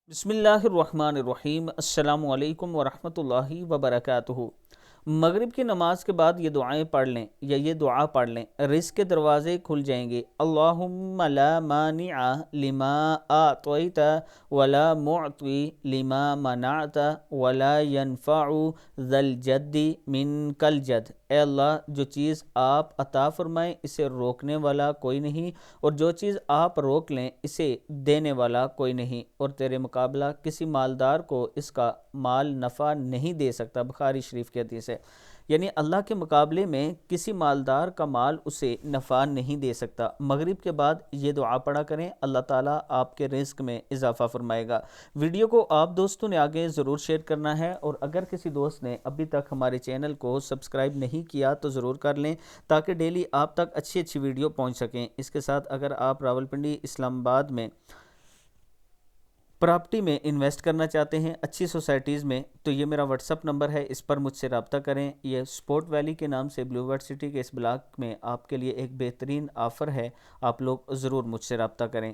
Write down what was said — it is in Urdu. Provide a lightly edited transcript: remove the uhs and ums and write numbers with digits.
بسم اللہ الرحمن الرحیم۔ السلام علیکم ورحمۃ اللہ وبرکاتہ۔ مغرب کی نماز کے بعد یہ دعائیں پڑھ لیں یا یہ دعا پڑھ لیں، رزق کے دروازے کھل جائیں گے۔ اللہم لا مانع لما اعطیت ولا معطی لما منعت ولا ينفع ذا الجد منک الجد۔ اے اللہ، جو چیز آپ عطا فرمائیں اسے روکنے والا کوئی نہیں، اور جو چیز آپ روک لیں اسے دینے والا کوئی نہیں، اور تیرے مقابلہ کسی مالدار کو اس کا مال نفع نہیں دے سکتا۔ بخاری شریف کی حدیث ہے۔ یعنی اللہ کے مقابلے میں کسی مالدار کا مال اسے نفع نہیں دے سکتا۔ مغرب کے بعد یہ دعا پڑھا کریں، اللہ تعالیٰ آپ کے رزق میں اضافہ فرمائے گا۔ ویڈیو کو آپ دوستوں نے آگے ضرور شیئر کرنا ہے، اور اگر کسی دوست نے ابھی تک ہمارے چینل کو سبسکرائب نہیں کیا تو ضرور کر لیں، تاکہ ڈیلی آپ تک اچھی ویڈیو پہنچ سکیں۔ اس کے ساتھ اگر آپ راولپنڈی اسلام آباد میں پراپرٹی میں انویسٹ کرنا چاہتے ہیں اچھی سوسائٹیز میں، تو یہ میرا واٹس اپ نمبر ہے، اس پر مجھ سے رابطہ کریں۔ یہ سپورٹ ویلی کے نام سے بلیو ورڈ سٹی کے اس بلاک میں آپ کے لیے ایک بہترین آفر ہے، آپ لوگ ضرور مجھ سے رابطہ کریں۔